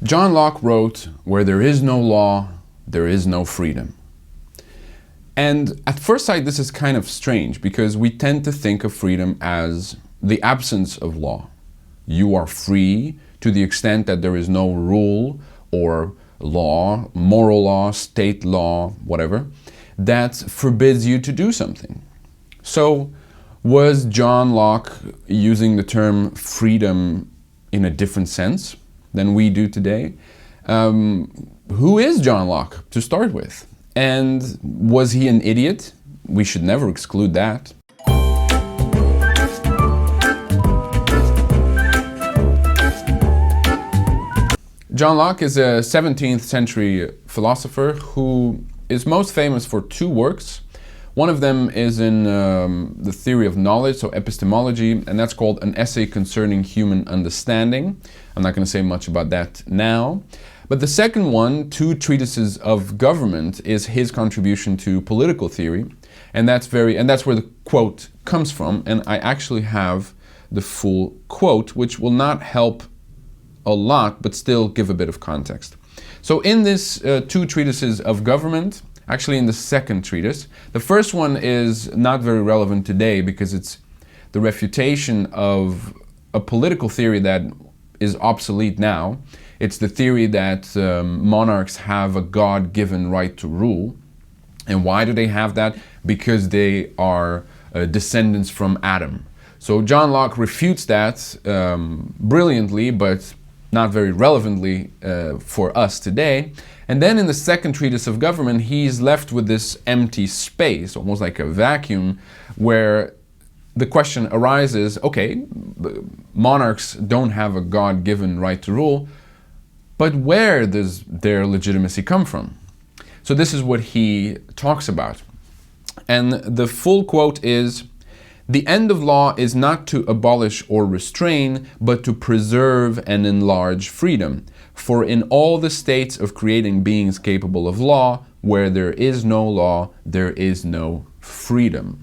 John Locke wrote, "Where there is no law, there is no freedom." And at first sight, this is kind of strange because we tend to think of freedom as the absence of law. You are free to the extent that there is no rule or law, moral law, state law, whatever, that forbids you to do something. So was John Locke using the term freedom in a different sense than we do today? Who is John Locke to start with? And was he an idiot? We should never exclude that. John Locke is a 17th century philosopher who is most famous for two works. One of them is in the theory of knowledge, so epistemology, and that's called An Essay Concerning Human Understanding. I'm not going to say much about that now. But the second one, Two Treatises of Government, is his contribution to political theory, and that's where the quote comes from. And I actually have the full quote, which will not help a lot, but still give a bit of context. So in this Two Treatises of Government, actually in the second treatise, the first one is not very relevant today because it's the refutation of a political theory that is obsolete now. It's the theory that monarchs have a God-given right to rule. And why do they have that? Because they are descendants from Adam. So John Locke refutes that brilliantly, but not very relevantly for us today. And then in the second treatise of government, he's left with this empty space, almost like a vacuum, where the question arises, okay, monarchs don't have a God-given right to rule, but where does their legitimacy come from? So this is what he talks about. And the full quote is, "The end of law is not to abolish or restrain, but to preserve and enlarge freedom. For in all the states of creating beings capable of law, where there is no law, there is no freedom."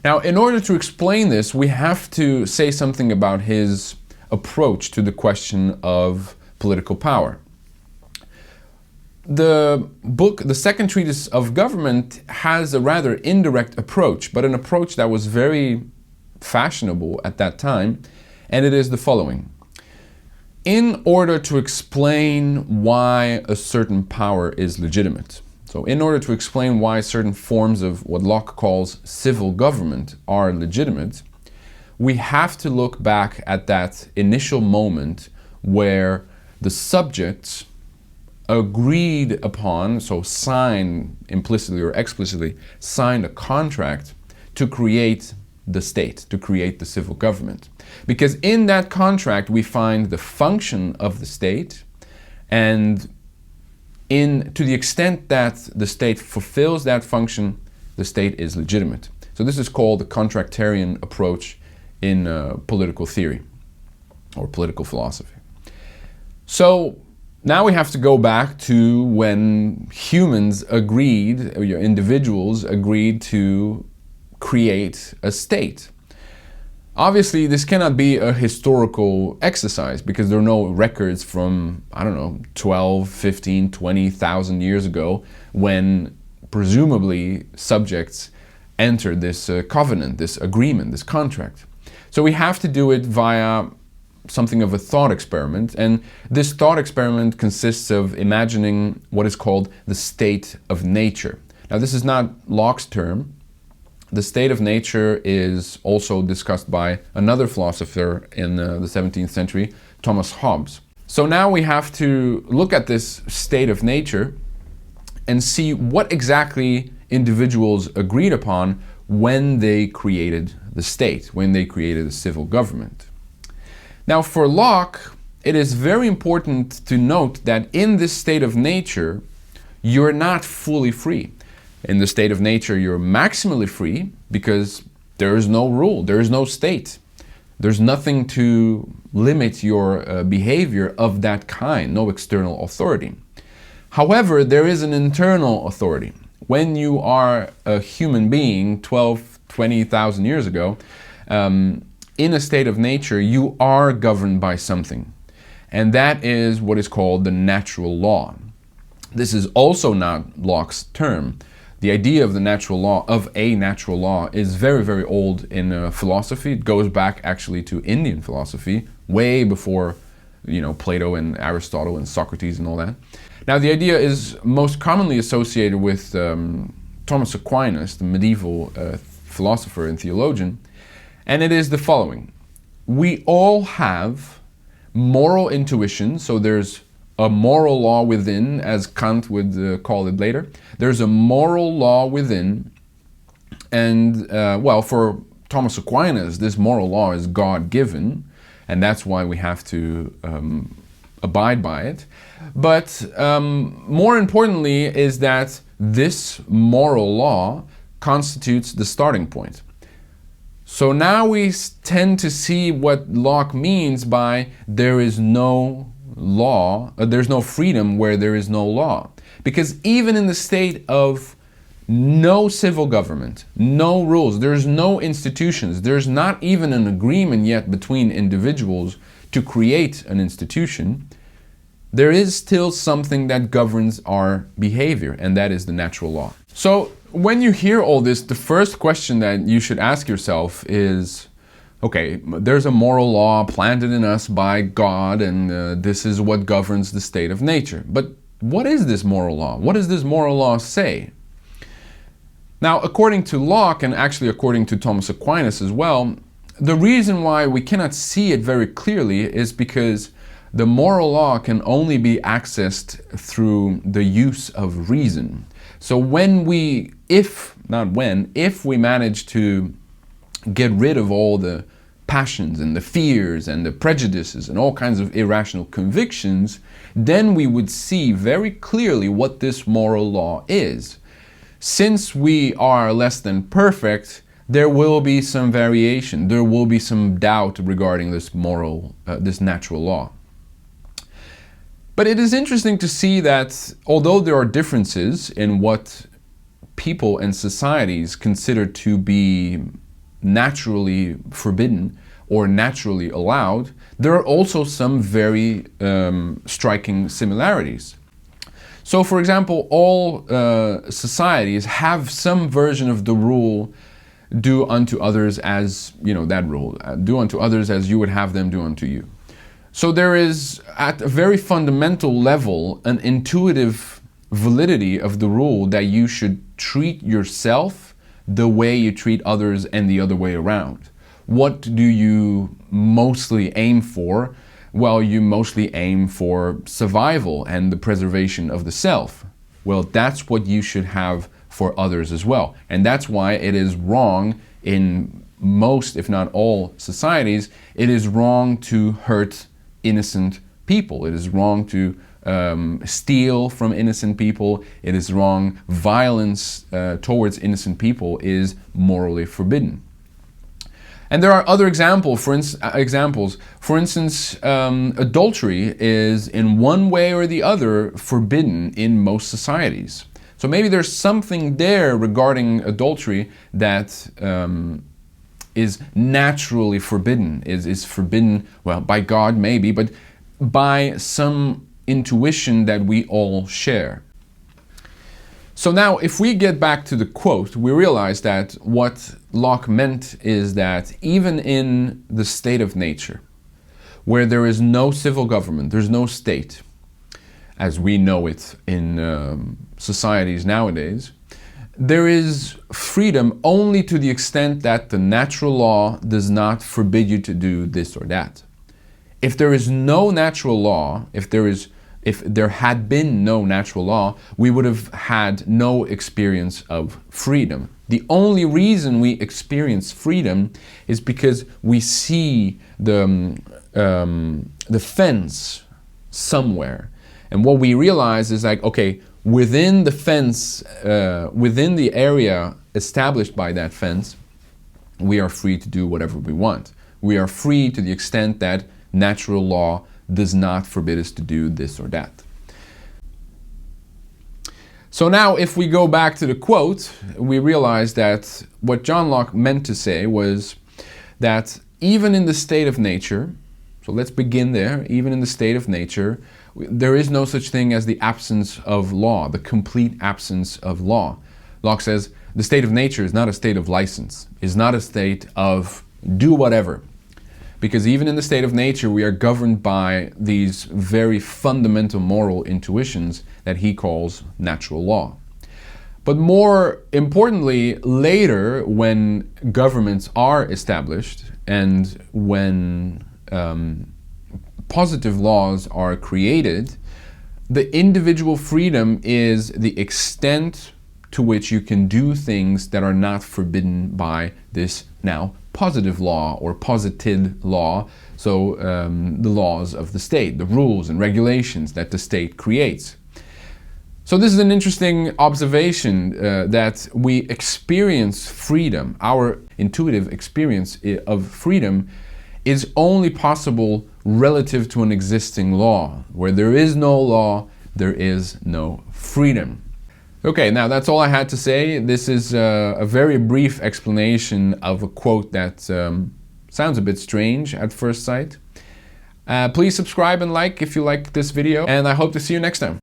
Now, in order to explain this, we have to say something about his approach to the question of political power. The book, the second treatise of government, has a rather indirect approach, but an approach that was very fashionable at that time, and it is the following. In order to explain why a certain power is legitimate, so in order to explain why certain forms of what Locke calls civil government are legitimate, we have to look back at that initial moment where the subjects agreed upon, so signed implicitly or explicitly, signed a contract to create the state, to create the civil government. Because in that contract we find the function of the state, and to the extent that the state fulfills that function, the state is legitimate. So this is called the Contractarian Approach in political theory or political philosophy. So now we have to go back to when humans agreed, or individuals agreed to create a state. Obviously, this cannot be a historical exercise because there are no records from, 12, 15, 20,000 years ago when presumably subjects entered this covenant, this agreement, this contract. So we have to do it via something of a thought experiment, and this thought experiment consists of imagining what is called the state of nature. Now, this is not Locke's term. The state of nature is also discussed by another philosopher in the 17th century, Thomas Hobbes. So now we have to look at this state of nature and see what exactly individuals agreed upon when they created the state, when they created a civil government. Now, for Locke, it is very important to note that in this state of nature, you're not fully free. In the state of nature, you're maximally free because there is no rule, there is no state. There's nothing to limit your behavior of that kind, no external authority. However, there is an internal authority. When you are a human being 12, 20,000 years ago, in a state of nature, you are governed by something. and that is what is called the natural law. This is also not Locke's term. The idea of the natural law, of a natural law, is very, very old in philosophy. It goes back actually to Indian philosophy, way before, Plato and Aristotle and Socrates and all that. Now, the idea is most commonly associated with Thomas Aquinas, the medieval philosopher and theologian, and it is the following. We all have moral intuition, so there's a moral law within, as Kant would call it later. There's a moral law within, and for Thomas Aquinas, this moral law is God-given, and that's why we have to abide by it. But more importantly is that this moral law constitutes the starting point. So now we tend to see what Locke means by there is no law, there's no freedom where there is no law. Because even in the state of no civil government, no rules, there's no institutions, there's not even an agreement yet between individuals to create an institution, there is still something that governs our behavior, and that is the natural law. So when you hear all this, the first question that you should ask yourself is, okay, there's a moral law planted in us by God, and this is what governs the state of nature. But what is this moral law? What does this moral law say? Now, according to Locke, and actually according to Thomas Aquinas as well, the reason why we cannot see it very clearly is because the moral law can only be accessed through the use of reason. So if we manage to get rid of all the passions and the fears and the prejudices and all kinds of irrational convictions, then we would see very clearly what this moral law is. Since we are less than perfect, there will be some variation, there will be some doubt regarding this this natural law. But it is interesting to see that although there are differences in what people and societies consider to be naturally forbidden or naturally allowed, there are also some very striking similarities. So, for example, all societies have some version of the rule, do unto others as, that rule, do unto others as you would have them do unto you. So there is, at a very fundamental level, an intuitive validity of the rule that you should treat yourself the way you treat others and the other way around. What do you mostly aim for? Well, you mostly aim for survival and the preservation of the self. Well, that's what you should have for others as well. And that's why it is wrong in most, if not all, societies. It is wrong to hurt innocent people. It is wrong to steal from innocent people. It is wrong. Violence towards innocent people is morally forbidden. And there are other examples. For instance, adultery is in one way or the other forbidden in most societies. So maybe there's something there regarding adultery that is naturally forbidden, is forbidden, well, by God maybe, but by some intuition that we all share. So now, if we get back to the quote, we realize that what Locke meant is that even in the state of nature, where there is no civil government, there's no state, as we know it in societies nowadays, there is freedom only to the extent that the natural law does not forbid you to do this or that. If there is no natural law, if there had been no natural law, we would have had no experience of freedom. The only reason we experience freedom is because we see the fence somewhere. And what we realize is like, okay, within the fence, within the area established by that fence, we are free to do whatever we want. We are free to the extent that natural law does not forbid us to do this or that. So now, if we go back to the quote, we realize that what John Locke meant to say was that even in the state of nature, So let's begin there. Even in the state of nature, there is no such thing as the absence of law, the complete absence of law. Locke says the state of nature is not a state of license, is not a state of do whatever. Because even in the state of nature, we are governed by these very fundamental moral intuitions that he calls natural law. But more importantly, later, when governments are established and when positive laws are created, the individual freedom is the extent to which you can do things that are not forbidden by this now positive law or posited law, so the laws of the state, the rules and regulations that the state creates. So this is an interesting observation that we experience freedom. Our intuitive experience of freedom is only possible relative to an existing law. Where there is no law, there is no freedom. Okay, now that's all I had to say. This is a very brief explanation of a quote that sounds a bit strange at first sight. Please subscribe and like if you like this video, and I hope to see you next time.